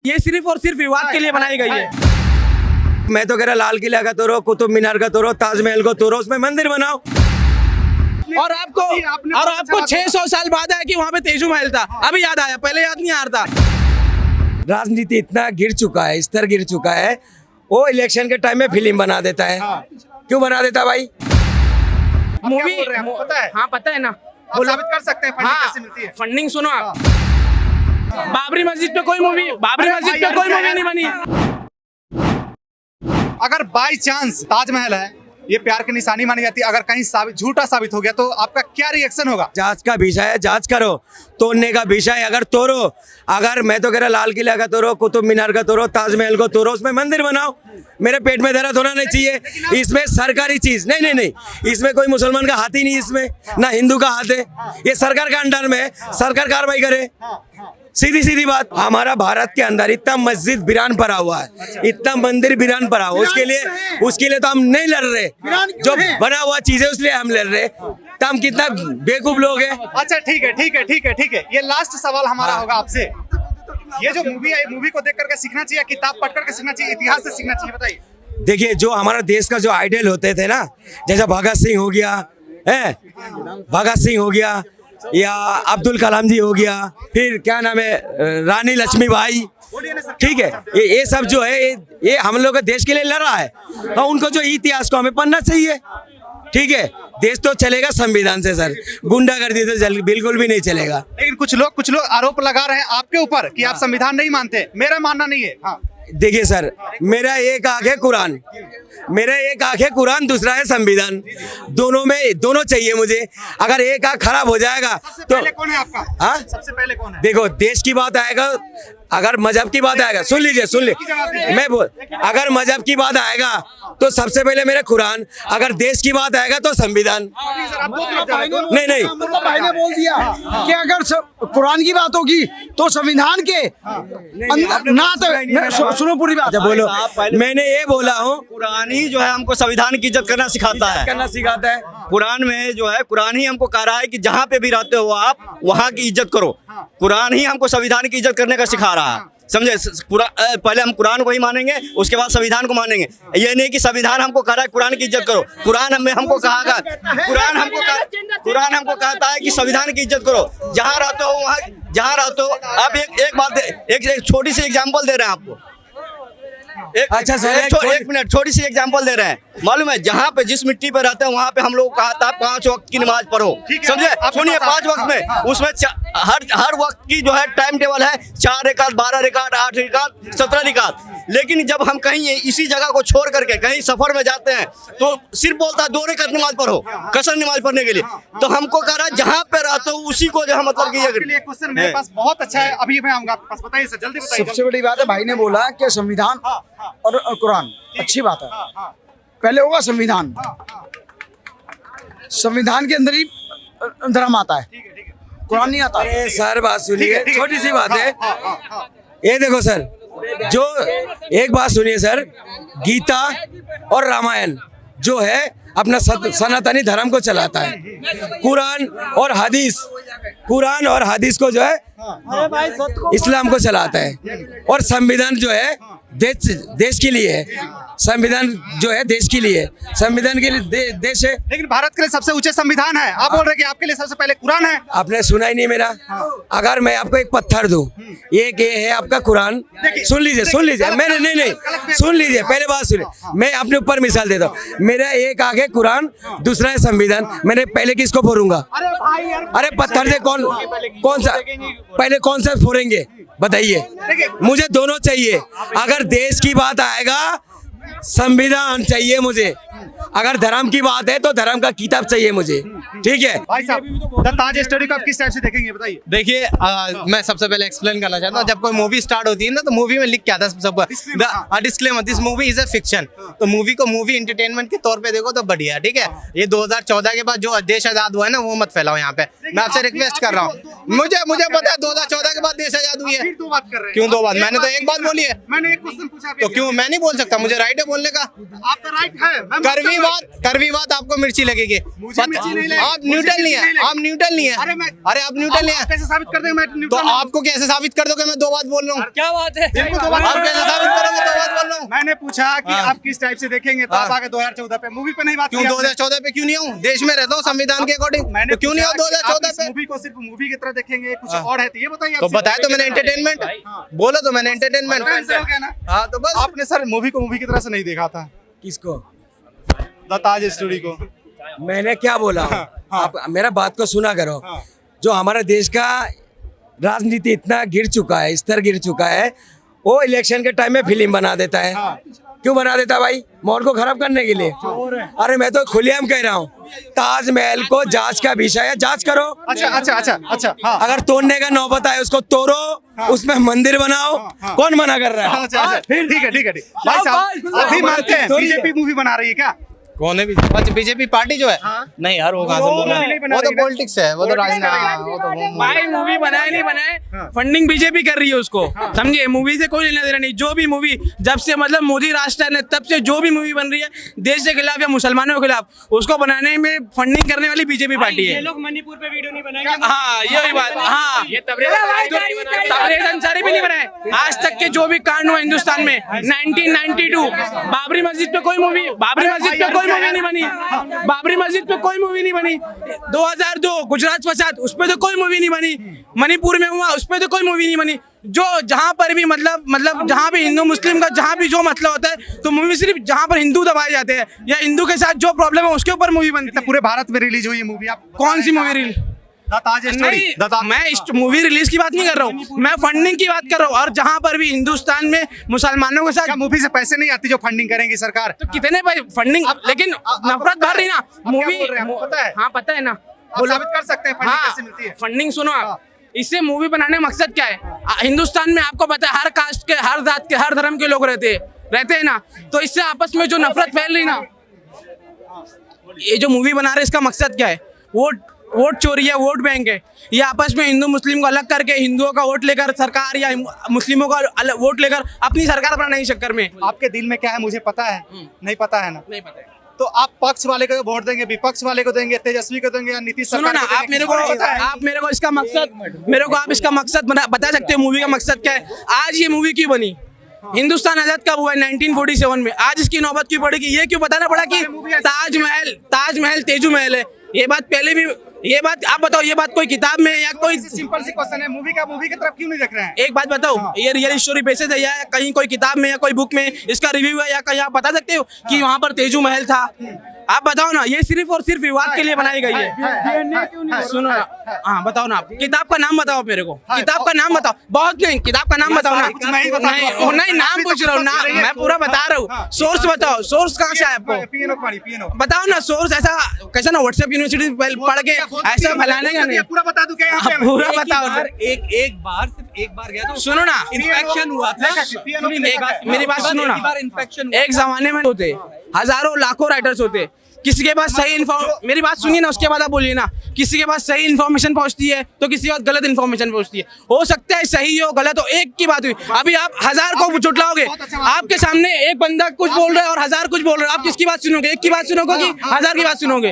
ये सिर्फ और सिर्फ विवाद के लिए बनाई गई है। मैं तो कह रहा लाल किला का तोड़ो, कुतुब मीनार का तोड़ो, ताजमहल को तोड़ो, उसमें मंदिर बनाओ। और आपको 600 साल बाद आया कि वहाँ पे तेजू महल था, अभी याद आया, पहले याद नहीं आ रहा था। राजनीति इतना गिर चुका है, स्तर गिर चुका है, वो इलेक्शन के टाइम में फिल्म बना देता है। क्यों बना देता भाई? मूवी पता है? हाँ पता है ना, आप साबित कर सकते हैं फंडिंग कैसे मिलती है? फंडिंग सुनो आप। बाबरी मस्जिद पे कोई मूवी नहीं बनी। अगर बाय चांस ताजमहल है, ये प्यार की निशानी मानी जाती है, अगर कहीं झूठा साबित हो गया तो आपका क्या रिएक्शन होगा? जांच का विषय है, जांच करो। तोड़ने का विषय है, अगर तोड़ो, अगर मैं तो कह रहा लाल किला का तोड़ो, कुतुब मीनार का तोड़ो, ताजमहल को तोड़ो, उसमें मंदिर बनाओ। मेरे पेट में दर्द होना नहीं चाहिए। इसमें सरकारी चीज नहीं, इसमें कोई मुसलमान का हाथ ही नहीं, इसमें ना हिंदू का हाथ है। ये सरकार का अंडर में, सरकार कार्रवाई करे। सीधी बात। हमारा भारत के अंदर इतना मस्जिद वीरान पड़ा हुआ है, इतना मंदिर वीरान पड़ा हुआ, उसके लिए तो हम नहीं लड़ रहे। जो बना हुआ चीज है उसलिए हम लड़ रहे, तो हम कितना बेवकूफ लोग हैं। अच्छा ठीक है। ये लास्ट सवाल हमारा होगा आपसे। ये जो मूवी है, मूवी को देख करके सीखना चाहिए, किताब पढ़ करके सीखना चाहिए, इतिहास से सीखना चाहिए? बताइए। देखिए, जो हमारा देश का जो आइडल होते थे ना, जैसे भगत सिंह हो गया है, भगत सिंह हो गया, या अब्दुल कलाम जी हो गया, फिर क्या नाम है, रानी लक्ष्मीबाई, ठीक है, ये सब जो है ये हम लोग के देश के लिए लड़ा है, और उनको जो इतिहास को हमें पढ़ना चाहिए। ठीक है, देश तो चलेगा संविधान से सर, गुंडागर्दी से बिल्कुल भी नहीं चलेगा। लेकिन कुछ लोग आरोप लगा रहे हैं आपके ऊपर कि आप संविधान नहीं मानते। मेरा मानना नहीं है। हाँ। देखिए सर, मेरा एक आंख है कुरान, दूसरा है संविधान। दोनों चाहिए मुझे। अगर एक आंख खराब हो जाएगा तो पहले कौन है आपका? हाँ? सबसे पहले कौन है? देखो, देश की बात आएगा, अगर मजहब की बात आएगा, सुन लीजिए, अगर मजहब की बात आएगा तो सबसे पहले मेरा कुरान, अगर देश की बात आएगा तो संविधान। नहीं, भाई ने बोल दिया कि अगर कुरान की बात होगी तो संविधान के ना, तो सुनो पूरी बात। बोलो, मैंने ये बोला हूँ, कुरान ही जो है हमको संविधान की इज्जत करना सिखाता है। कुरान में जो है, कुरान ही हमको कह रहा है कि जहाँ पे भी रहते हो आप वहाँ की इज्जत करो। कुरान ही हमको संविधान की इज्जत करने का सिखा रहा है, समझे? पहले हम कुरान को ही मानेंगे, उसके बाद संविधान को मानेंगे। ये नहीं कि संविधान हमको कह रहा है कुरान की इज्जत करो। कुरान हमको कहता है कि संविधान की इज्जत करो। जहाँ रहते हो वहाँ, जहाँ रहते हो आप, एक छोटी सी एग्जाम्पल दे रहे हैं आपको। अच्छा सर, एक मिनट, छोटी सी एग्जांपल दे रहे हैं। मालूम है, जहाँ पे जिस मिट्टी पे रहते हैं वहाँ पे हम लोग कहा था 5 वक्त की नमाज पढ़ो, समझे? सुनिए, 5 वक्त में, उसमें हर वक्त की जो है टाइम टेबल है, 4 रिकात, 12 रिकात, 8 रिकात, 17 रिकात। लेकिन जब हम कहीं इसी जगह को छोड़ करके कहीं सफर में जाते हैं तो सिर्फ बोलता है 2 रिकात नमाज पढ़ो, कसर नमाज पढ़ने के लिए। तो हमको कह रहा है जहाँ पे रहते हो उसी को जो है, मतलब कि ये क्वेश्चन मेरे पास बहुत अच्छा है, अभी मैं आऊंगा आपके पास। बताइए सर, जल्दी बताइए। सबसे बड़ी बात है, भाई ने बोला कि संविधान और कुरान, अच्छी बात है। पहले होगा संविधान, संविधान के अंदर ही धर्म आता है, कुरान नहीं आता। अरे सर, बात सुनिए, छोटी सी बात है। ये देखो सर, जो एक बात सुनिए सर, गीता और रामायण जो है अपना सनातनी धर्म को चलाता है। कुरान और हदीस को जो है इस्लाम को चलाता है। और संविधान जो है देश के लिए है। संविधान जो है देश के लिए, संविधान के लिए देश है। लेकिन भारत के लिए सबसे ऊंचे संविधान है, आप बोल रहे कि आपके लिए सबसे पहले कुरान है। आपने सुना ही नहीं मेरा। अगर मैं आपको एक पत्थर दूं, एक ये है आपका कुरान, सुन लीजिए, मैंने नहीं, सुन लीजिए, पहले बात सुनिए, मैं अपने ऊपर मिसाल देता हूँ। मेरा एक आगे कुरान, दूसरा है संविधान, मैंने पहले किसको फोड़ूंगा? अरे पत्थर से कौन सा फोड़ेंगे बताइए? मुझे दोनों चाहिए। अगर देश की बात आएगा, संविधान चाहिए मुझे। अगर धर्म की बात है तो धर्म का किताब चाहिए मुझे, ठीक है? भाई साहब, द ताज स्टोरी को आप किस टाइप से देखेंगे, बताइए। देखिए, मैं सबसे पहले एक्सप्लेन करना चाहता हूँ। जब कोई मूवी स्टार्ट होती है ना, तो मूवी में लिख के आता है सब disclaimer, this movie is a fiction. तो मूवी को मूवी एंटरटेनमेंट के तौर पे देखो तो बढ़िया, ठीक है? ये 2014 के बाद जो देश आजाद हुआ है ना, वो मत फैलाओ यहाँ पे। मैं आपसे रिक्वेस्ट कर रहा हूँ। मुझे पता है 2014 के बाद देश आजाद हुई है। क्यों 2 बात? मैंने तो एक बात बोली है। मैंने एक क्वेश्चन पूछा, तो क्यों मैं नहीं बोल सकता? मुझे राइट है बोलने का। आपका राइट है। करवी कड़वी बात आपको मिर्ची लगेगी। मुझे मिर्ची नहीं लगेगी। आप न्यूट्रल नहीं है, आप न्यूट्रल नहीं है। अरे आप न्यूट्रल नहीं है, कैसे साबित कर देंगे मैं तो न्यूट्रल हूं? आपको कैसे साबित कर दोगे मैं दो बात बोल रहा हूँ? क्या बात है? आप कैसे साबित करोगे दो बात बोल रहा हूँ? मैंने पूछा कि हाँ। आप किस टाइप से देखेंगे, तो आप आगे 2014 पे मूवी पे नहीं बात क्यों की आपने। 2014 पे क्यों नहीं हूँ? देश में रहता हूँ संविधान के अकॉर्डिंग, मैंने तो क्यों नहीं हूँ पूछा कि आप 2014 इस पे? मूवी को सिर्फ मूवी की तरह देखेंगे, कुछ और है तो ये बताइए। तो बताया तो मैंने एंटरटेनमेंट, बोला तो मैंने एंटरटेनमेंट। आंसर हो गया ना। हाँ तो बस आपने सर मूवी को मूवी की तरह से नहीं देखा था, किसको? द ताज स्टोरी को। मैंने क्या बोला? आप मेरा बात को सुना करो। हाँ। जो हमारा देश का राजनीति इतना गिर चुका है, स्तर गिर चुका है, वो इलेक्शन के टाइम में फिल्म बना देता है। क्यों बना देता है भाई? माहौल को खराब करने के लिए। अरे मैं तो खुलेआम कह रहा हूँ, ताजमहल को जांच का विषय है, जांच करो। अच्छा हाँ। अगर तोड़ने का नौबत आए उसको तोड़ो, उसमें मंदिर बनाओ। कौन मना कर रहा है? अच्छा ठीक है भाई साहब, अभी मानते हैं बीजेपी मूवी बना रही है क्या? कौन है बीजेपी पार्टी जो है? नहीं यार वो कहाँ से बोल रहा है? वो तो पॉलिटिक्स है, वो तो राजनीति। भाई मूवी बनाए नहीं बनाए, फंडिंग बीजेपी कर रही है उसको, समझे? मूवी से कोई लेना देना नहीं। जो भी मूवी जब से मतलब मोदी राष्ट्र है तब से जो भी मूवी बन रही है देश के खिलाफ या मुसलमानों के खिलाफ, उसको बनाने में फंडिंग करने वाली बीजेपी पार्टी है। ये लोग मणिपुर पे वीडियो नहीं बनाएंगे। हाँ यही बात। हाँ ये तबरेज अंसारी भी नहीं बनाए। आज तक के जो भी कांड हुए हिंदुस्तान में, 1992 बाबरी मस्जिद पे कोई मूवी नहीं बनी। बाबरी मस्जिद पे कोई मूवी नहीं बनी। 2002 गुजरात फसाद, उस पे तो कोई मूवी नहीं बनी। मणिपुर में हुआ, उस पे तो कोई मूवी नहीं बनी। जो जहाँ पर भी मतलब जहाँ भी हिंदू मुस्लिम का जहाँ भी जो मसला होता है तो मूवी सिर्फ जहाँ पर हिंदू दबाए जाते हैं या हिंदू के साथ जो प्रॉब्लम है उसके ऊपर मूवी बनती है। पूरे भारत में रिलीज हुई है मूवी। आप कौन सी मूवी रिलीज? नहीं, मैं मूवी रिलीज की बात नहीं कर रहा हूँ, मैं फंडिंग की बात कर रहा हूँ। और जहाँ पर भी हिंदुस्तान में मुसलमानों के साथ मूवी से पैसे नहीं आती जो फंडिंग करेंगी सरकार? तो कितने भाई फंडिंग, लेकिन नफरत भर रही ना मूवी। पता है? हाँ पता है ना, आप साबित कर सकते हैं फंडिंग कैसे मिलती है? फंडिंग सुनो आप, इससे मूवी बनाने का मकसद क्या है? हिंदुस्तान में आपको पता है हर कास्ट के, हर जात के, हर धर्म के लोग रहते हैं ना, तो इससे आपस में जो नफरत फैल रही ना, ये जो मूवी बना रहे इसका मकसद क्या है? वोट चोरी है, वोट बैंक है। ये आपस में हिंदू मुस्लिम को अलग करके हिंदुओं का वोट लेकर सरकार या मुस्लिमों का अलग वोट लेकर अपनी सरकार बनाने के चक्कर में। आपके दिल में क्या है मुझे पता है, नहीं पता है ना? नहीं पता है। तो आप पक्ष वाले को वोट देंगे, विपक्ष वाले को देंगे, तेजस्वी को देंगे या नीतीश सुनो सरकार ना, को देंगे? आप मेरे को इसका मकसद, मेरे को आप इसका मकसद बता सकते हो मूवी का मकसद क्या है? आज ये मूवी क्यों बनी? हिंदुस्तान आजाद कब हुआ है? 1947 में। आज इसकी नौबत क्यों पड़ेगी? ये क्यों बताना पड़ा कि ताजमहल तेजू महल है? ये बात पहले भी, ये बात आप बताओ, ये बात कोई किताब में या कोई सिंपल सी क्वेश्चन है, मूवी की तरफ क्यों नहीं देख रहे हैं? एक बात बताओ, ये रियल स्टोरी बेसिस है या कहीं कोई किताब में या कोई बुक में इसका रिव्यू है या कहीं आप बता सकते हो कि वहाँ पर तेजू महल था? आप बताओ ना। ये सिर्फ और सिर्फ विवाद के लिए बनाई गई है। सुनो ना, हाँ बताओ ना, आप किताब का नाम बताओ मेरे को, किताब का नाम बताओ। बहुत नहीं, किताब का नाम बताओ ना। नहीं नाम पूछ रहा हूँ ना, मैं पूरा बता रहा हूँ। सोर्स बताओ, सोर्स कहाँ से है आपको? बताओ ना सोर्स। ऐसा कैसा ना व्हाट्सएप यूनिवर्सिटी पढ़ के ऐसा फैलाने का नहीं। पूरा बता दूं क्या यहाँ पे? पूरा बताओ ना। एक बार गया तो सुनो ना, इन्फेक्शन हुआ था। मेरी बात सुनो ना। इन्फेक्शन एक जमाने में होते हजारों लाखों राइटर्स होते, किसी के पास सही मेरी बात सुनिए ना, उसके बाद आप बोलिए ना। किसी के पास सही इन्फॉर्मेशन पहुंचती है तो किसी के पास गलत इन्फॉर्मेशन पहुंचती है। हो सकता है सही हो गलत हो, एक की बात हुई। अभी आप 1000 को जुटलाओगे, आपके सामने एक बंदा कुछ बोल रहा है और 1000 कुछ बोल रहा है, आप किसकी बात सुनोगे? एक की बात सुनोगे कि 1000 की बात सुनोगे?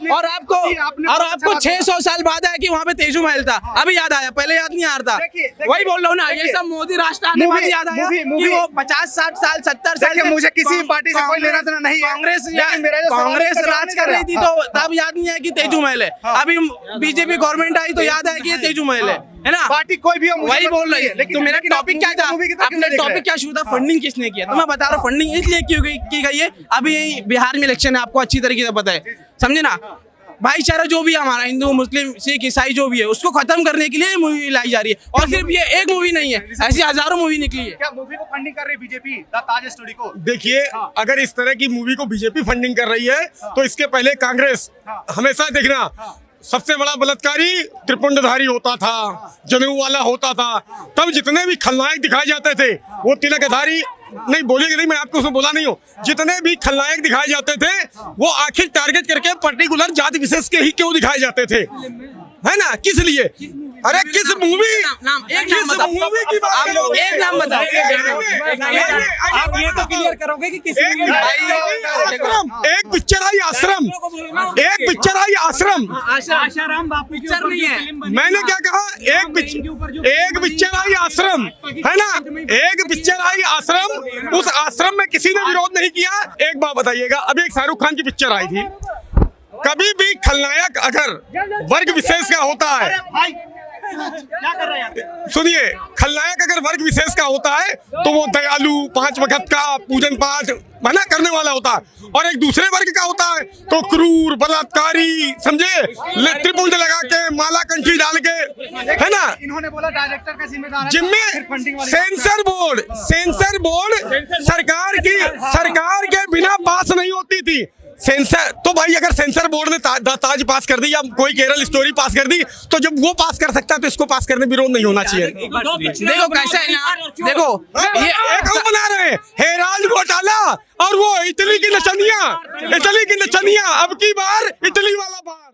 और आपको 600 साल बाद आया कि वहाँ पे तेजू महल था, अभी याद आया, पहले याद नहीं आ रहा था। वही बोल रहा हूँ ना, ये सब मोदी राष्ट्र आने बाद याद आया कि वो 50-60 साल 70 साल। मुझे किसी भी पार्टी से कोई लेना देना नहीं है। कांग्रेस राज कर रही थी तो तब याद नहीं है कि तेजू महल है। अभी बीजेपी गवर्नमेंट आई तो याद है कि ये तेजू महल है ना? पार्टी कोई भी हो, वही बोल रही है। तो मेरा टॉपिक क्या था? अपने टॉपिक क्या शुरू था? फंडिंग किसने किया? तो मैं बता रहा हूँ फंडिंग इसलिए की गई है। अभी यही बिहार में इलेक्शन है, आपको अच्छी तरीके से पता है, समझे ना? भाईचारा जो भी है हमारा, हिंदू मुस्लिम सिख ईसाई जो भी है, उसको खत्म करने के लिए मूवी लाई जा रही है। और सिर्फ ये एक मूवी नहीं है, ऐसी हजारों मूवी निकली है। क्या मूवी को फंडिंग कर रही है बीजेपी द ताज स्टोरी को? देखिए, अगर इस तरह की मूवी को बीजेपी फंडिंग कर रही है तो इसके पहले कांग्रेस हमेशा देखना सबसे बड़ा बलात्कारी त्रिपुंडधारी होता था, जनेऊ वाला होता था। तब जितने भी खलनायक दिखाए जाते थे वो तिलकधारी नहीं बोलेंगे नहीं, मैं आपको उसमें बोला नहीं हूँ। जितने भी खलनायक दिखाए जाते थे वो आखिर टारगेट करके पर्टिकुलर जाति विशेष के ही क्यों दिखाए जाते थे, है ना? किस लिए? अरे किस मूवी नाम एक नाम बताओ मूवी की बात आप लोग एक नाम बताओ आप ये तो क्लियर करोगे कि किसी ने एक पिक्चर आई आश्रम, एक पिक्चर आई आश्रम। आशाराम बापू की पिक्चर नहीं है। मैंने क्या कहा? एक पिक्चर आई आश्रम, है ना? एक पिक्चर आई आश्रम, उस आश्रम में किसी ने विरोध नहीं किया। एक बात बताइएगा, अभी एक शाहरुख खान की पिक्चर आई थी, कभी भी खलनायक अगर वर्ग विशेष का होता है, सुनिए, खलनायक अगर वर्ग विशेष का होता है तो वो दयालु, 5 वक्त का पूजन पाठ मना करने वाला होता है, और एक दूसरे वर्ग का होता है तो क्रूर, बलात्कारी, समझे, त्रिपुंड लगा के, माला कंठी डाल के, है ना? इन्होंने बोला डायरेक्टर का जिम्मेदार है, जिम्मे सेंसर बोर्ड सरकार के बिना पास नहीं होती थी सेंसर। तो भाई अगर सेंसर बोर्ड ने ताज पास कर दी या कोई केरल स्टोरी पास कर दी, तो जब वो पास कर सकता है तो इसको पास करने विरोध नहीं होना चाहिए। देखो कैसा है ना, देखो ये हम बना रहे हैं हेराल्ड घोटाला, और वो इटली की नचनिया अब की बार इटली वाला बार।